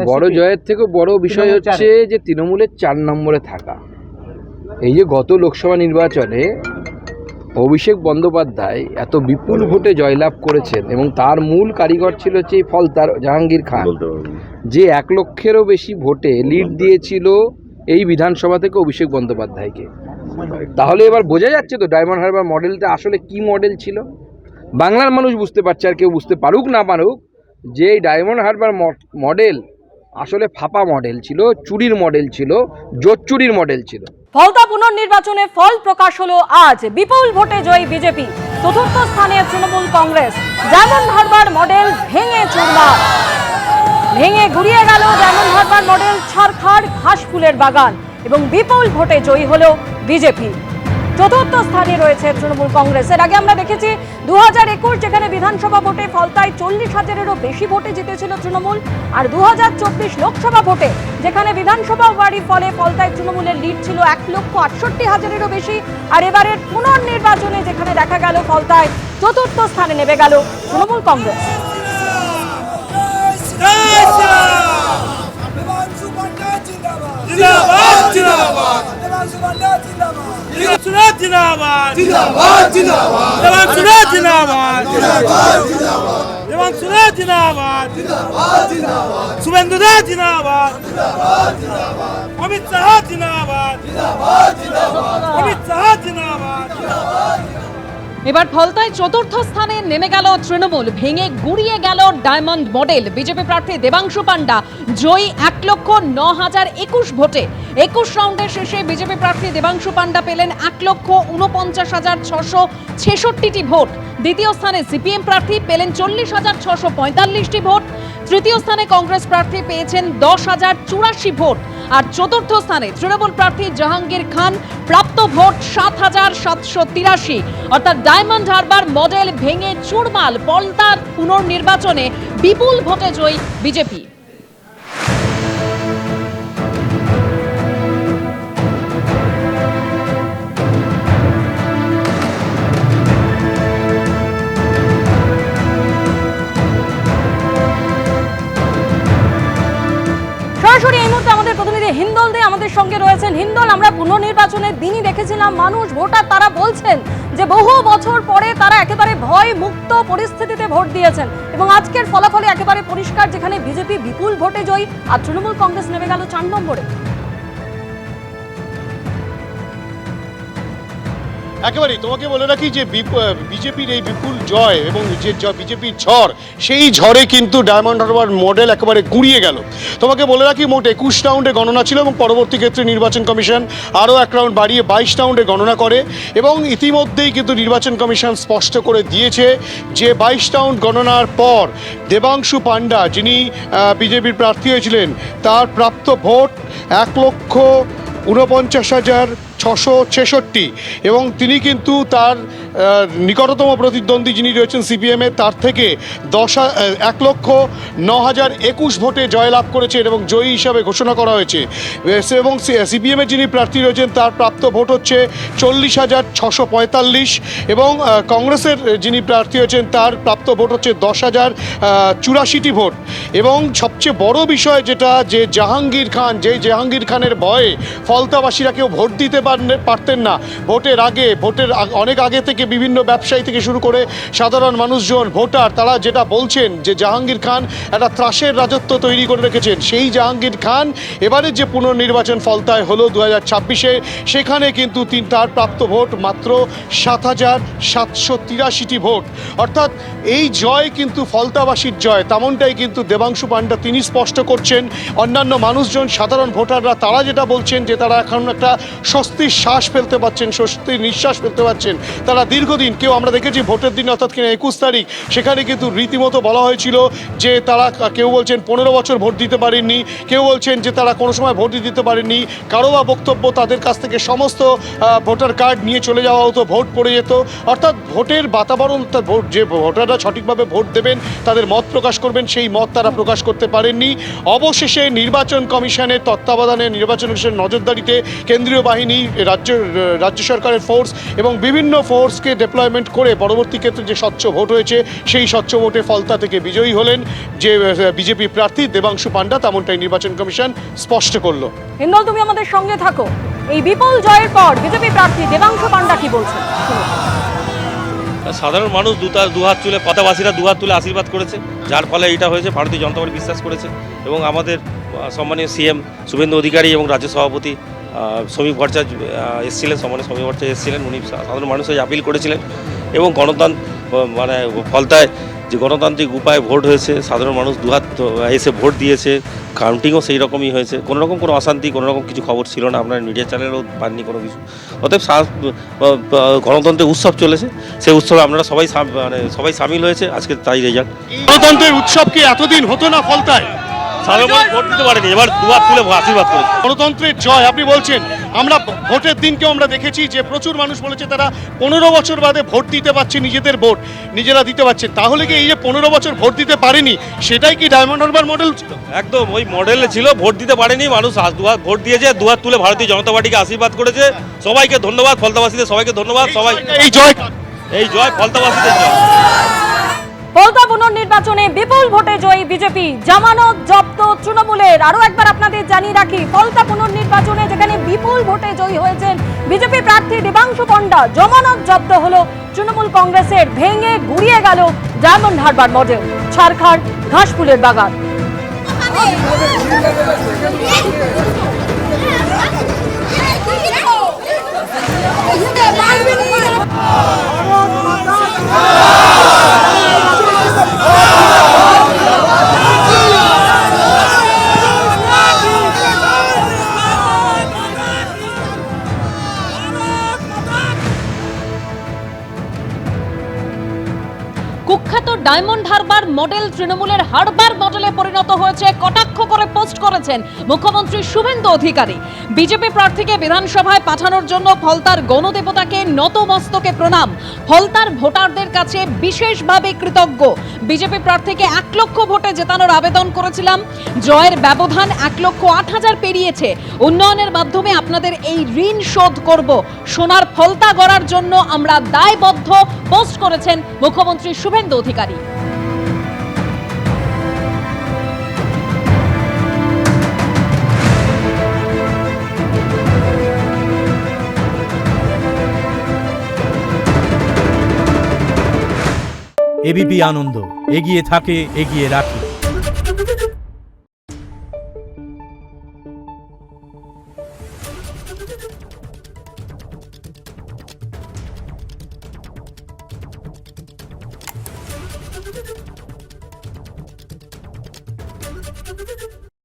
বড় জয়ের থেকে বড় বিষয় হচ্ছে যে তৃণমূলের 4 নম্বরে থাকা। এই যে গত লোকসভা নির্বাচনে অভিষেক বন্দ্যোপাধ্যায় এত বিপুল ভোটে জয়লাভ করেছেন এবং তার মূল কারিগর ছিল হচ্ছে এই ফলতার জাহাঙ্গীর খান, যে 1 লক্ষেরও বেশি ভোটে লিড দিয়েছিল এই বিধানসভা থেকে অভিষেক বন্দ্যোপাধ্যায়কে। তাহলে এবার বোঝা যাচ্ছে তো ডায়মন্ড হারবার মডেলটা আসলে কি মডেল ছিল। বাংলার মানুষ বুঝতে পারছে, আর কেউ বুঝতে পারুক না পারুক, যে এই ডায়মন্ড হারবার মডেল আসলে ফাঁপা মডেল ছিল, চুরির মডেল ছিল, জোট চুরির মডেল ছিল। ফলতা পুনর্নির্বাচনে ফল প্রকাশ হলো আজ। বিপুল ভোটে জয়ী বিজেপি, চতুর্থ স্থানে তৃণমূল কংগ্রেস। ডায়মন্ড হারবার মডেল ভেঙে চুরমার, ভেঙে গুড়িয়ে গেল ডায়মন্ড হারবার মডেল, ছারখার ঘাসফুলের বাগান, এবং বিপুল ভোটে জয়ী হলো বিজেপি। চতুর্থ স্থানে রয়েছে তৃণমূল কংগ্রেস। এর আগে আমরা দেখেছি 2021 যেখানে বিধানসভা ভোটে ফলতায় 40,000-এরও বেশি ভোটে জিতেছিল তৃণমূল, আর 2024 লোকসভা ভোটে যেখানে বিধানসভা বাড়ি ফলে ফলতায় তৃণমূলের লিড ছিল 1,68,000-এরও বেশি। আর এবারের পুনর্নির্বাচনে যেখানে দেখা গেল ফলতায় চতুর্থ স্থানে নেমে গেল তৃণমূল কংগ্রেস। এবার ফলতায় চতুর্থ স্থানে নেমে গেল তৃণমূল, ভেঙে গুড়িয়ে গেল ডায়মন্ড মডেল। বিজেপি প্রার্থী দেবাংশু পান্ডা জয়ী 1,09,021 ভোটে। 21 রাউন্ডের শেষে বিজেপি প্রার্থী দেবাংশু পান্ডা পেলেন 1,49,666টি ভোট। দ্বিতীয় স্থানে সিপিএম প্রার্থী পেলেন 40,645টি ভোট। তৃতীয় স্থানে কংগ্রেস প্রার্থী পেয়েছেন 10,084 ভোট। আর চতুর্থ স্থানে তৃণমূল প্রার্থী জাহাঙ্গীর খান, প্রাপ্ত ভোট 7,783। অর্থাৎ ডায়মন্ড হারবার মডেল ভেঙে চুরমাল, ফলতার পুনর্নির্বাচনে বিপুল ভোটে জয়ী বিজেপি। সরাসরি এই মুহূর্তে আমাদের প্রতিনিধি হিন্দল দে আমাদের সঙ্গে রয়েছেন। হিন্দল, আমরা পুনর্নির্বাচনের দিনই দেখেছিলাম মানুষ, ভোটার তারা বলছেন যে বহু বছর পরে তারা একেবারে ভয় মুক্ত পরিস্থিতিতে ভোট দিয়েছেন, এবং আজকের ফলাফলে একেবারে পরিষ্কার, যেখানে বিজেপি বিপুল ভোটে জয়ী আর তৃণমূল কংগ্রেস নেমে গেল 4 নম্বরে। একেবারেই তোমাকে বলে রাখি যে বিজেপির এই বিপুল জয় এবং যে বিজেপির ঝড়, সেই ঝড়ে কিন্তু ডায়মন্ড হারবার মডেল একেবারে গুঁড়িয়ে গেল। তোমাকে বলে রাখি মোট 21 রাউন্ডে গণনা ছিল এবং পরবর্তী ক্ষেত্রে নির্বাচন কমিশন আরও 1 রাউন্ড বাড়িয়ে 22 রাউন্ডে গণনা করে, এবং ইতিমধ্যেই কিন্তু নির্বাচন কমিশন স্পষ্ট করে দিয়েছে যে 22 রাউন্ড গণনার পর দেবাংশু পান্ডা, যিনি বিজেপির প্রার্থী হয়েছিলেন, তার প্রাপ্ত ভোট 1,49,666, এবং তিনি কিন্তু তার নিকটতম প্রতিদ্বন্দ্বী যিনি রয়েছেন সিপিএমের, তার থেকে 1,09,021 ভোটে জয়লাভ করেছেন এবং জয়ী হিসাবে ঘোষণা করা হয়েছে। এবং সিপিএমের যিনি প্রার্থী রয়েছেন তার প্রাপ্ত ভোট হচ্ছে 40,645, এবং কংগ্রেসের যিনি প্রার্থী হয়েছেন তার প্রাপ্ত ভোট হচ্ছে 10,084টি ভোট। এবং সবচেয়ে বড় বিষয় যেটা, যে জাহাঙ্গীর খান, জাহাঙ্গীর খানের ভয়ে ফলতাবাসীরা কেউ ভোট দিতে পারতেন না। ভোটের অনেক আগে থেকে বিভিন্ন ব্যবসায়ী থেকে শুরু করে সাধারণ মানুষজন, ভোটার, তারা যেটা বলছেন যে জাহাঙ্গীর খান একটা ত্রাসের রাজত্ব তৈরি করে রেখেছেন। সেই জাহাঙ্গীর খান এবারে যে পুনর্নির্বাচন ফলতায় হলো 2026-এ, সেখানে কিন্তু তার প্রাপ্ত ভোট মাত্র 7,783টি ভোট। অর্থাৎ এই জয় কিন্তু ফলতাবাসীর জয়, তেমনটাই কিন্তু দেবাংশু পান্ডা তিনি স্পষ্ট করছেন। অন্যান্য মানুষজন, সাধারণ ভোটাররা, তারা যেটা বলছেন যে তারা এখন একটা স্বস্তির শ্বাস ফেলতে পারছেন, স্বস্তির নিঃশ্বাস ফেলতে পারছেন। তারা দীর্ঘদিন, কেউ আমরা দেখেছি ভোটের দিন অর্থাৎ কিনা 21 তারিখ, সেখানে কিন্তু রীতিমতো বলা হয়েছিল যে তারা, কেউ বলছেন 15 বছর ভোট দিতে পারেননি, কেউ বলছেন যে তারা কোনো সময় ভোট দিতে পারেননি, কারো বা বক্তব্য তাদের কাছ থেকে সমস্ত ভোটার কার্ড নিয়ে চলে যাওয়া হতো, ভোট পড়ে যেত। অর্থাৎ ভোটের বাতাবরণ, যে ভোটাররা সঠিকভাবে ভোট দেবেন, তাদের মত প্রকাশ করবেন, সেই মত তারা প্রকাশ করতে পারেননি। অবশেষে নির্বাচন কমিশনের তত্ত্বাবধানে, নির্বাচন কমিশনের নজরদারিতে কেন্দ্রীয় বাহিনী রাজ্য সরকারের ফোর্স এবং বিভিন্ন ফোর্সকে ডিপ্লয়মেন্ট করে পরবর্তী ক্ষেত্রে যে স্বচ্ছ ভোট হয়েছে সেই স্বচ্ছ ভোটে ফলতা থেকে বিজয়ী হলেন যে বিজেপি প্রার্থী দেবাংশু পাণ্ডা, তেমনটাই নির্বাচন কমিশন স্পষ্ট করলো। হিন্দল, তুমি আমাদের সঙ্গে থাকো। এই বিপুল জয়ের পর বিজেপি প্রার্থী দেবাংশু পাণ্ডা কি বলছেন? সাধারণ মানুষ দুহাত তুলে, পথবাসীরা দুহাত তুলে আশীর্বাদ করেছে, যার ফলে এটা হয়েছে। ভারতীয় জনতা পার্টি বিশ্বাস করেছে এবং আমাদের সম্মানীয় সিএম শুভেন্দু অধিকারী এবং রাজ্য সভাপতি সমীপ ভট্টাচার্য এসেছিলেন, সম্মানীয় সমীপ ভট্টাচার্য এসেছিলেন। উনি সাধারণ মানুষের আপিল করেছিলেন এবং মানে ফলতায় যে গণতান্ত্রিক উপায়ে ভোট হয়েছে, সাধারণ মানুষ দুহাত এসে ভোট দিয়েছে, কাউন্টিংও সেই রকমই হয়েছে। কোনো রকম কোনো অশান্তি, কোনো রকম কিছু খবর ছিল না, আপনার মিডিয়া চ্যানেলও পাননি কোনো কিছু। অতএব গণতন্ত্রের উৎসব চলেছে, সেই উৎসবে আপনারা সবাই সামিল হয়েছে, আজকে তাই রেজাল্ট। গণতন্ত্রের উৎসব কি এতদিন হতো না ফলতায়? সাধারণ মানুষ ভোট দিতে পারেনি, এবার দুহাত তুলে আশীর্বাদ করেছে। গণতন্ত্রের জয় আপনি বলছেন। আমরা ভোটের দিনকেও আমরা দেখেছি যে প্রচুর মানুষ বলেছে তারা 15 বছর বাদে ভোট দিতে পারছে, নিজেদের ভোট নিজেরা দিতে পারছেন। তাহলে কি এই যে 15 বছর ভোট দিতে পারেনি, সেটাই কি ডায়মন্ড হারবার মডেল ছিল? একদম ওই মডেলে ছিল, ভোট দিতে পারেনি মানুষ, দুহাত ভোট দিয়েছে, দুহাত তুলে ভারতীয় জনতা পার্টিকে আশীর্বাদ করেছে। সবাইকে ধন্যবাদ, ফলতাবাসীদের সবাইকে ধন্যবাদ। সবাই এই জয় ফলতাবাসীদের জয়। ফলতা পুনর্নির্বাচনে বিপুল ভোটে জয়ী বিজেপি, জামানত জব্দ তৃণমূলের। আরো একবার আপনাদের জানিয়ে রাখি, ফলতা পুনর্নির্বাচনে যেখানে বিপুল ভোটে জয়ী হয়েছেন বিজেপি প্রার্থী দেবাংশু পাণ্ডা, জামানত জব্দ হলো তৃণমূল কংগ্রেসের। ভেঙে গুড়িয়ে গেল ডায়মন্ড হারবার মডেল, ঝাড়খণ্ড ঘাসফুলের বাগান। কুখ্যাত ডায়মন্ড হারবার মডেল তৃণমূলের হারবার মডেলে পরিণত হয়েছে, কটাক্ষ করে পোস্ট করেছেন মুখ্যমন্ত্রী শুভেন্দু অধিকারী। বিজেপি প্রার্থীকে বিধানসভায় পাঠানোর জন্য ফলতার গণদেবতাকে নতমস্তকে প্রণাম, ফলতার ভোটারদের কাছে বিশেষভাবে কৃতজ্ঞ। বিজেপি প্রার্থীকে 1 লক্ষ ভোটে জেতানোর আবেদন করেছিলাম, জয়ের ব্যবধান 1,08,000 পেরিয়েছে। উন্নয়নের মাধ্যমে আপনাদের এই ঋণ শোধ করব, সোনার ফলতা গড়ার জন্য আমরা দায়বদ্ধ, পোস্ট করেছেন মুখ্যমন্ত্রী শুভেন্দু অধিকারী। এবিপি আনন্দ, এগিয়ে থাকে, এগিয়ে রাখে।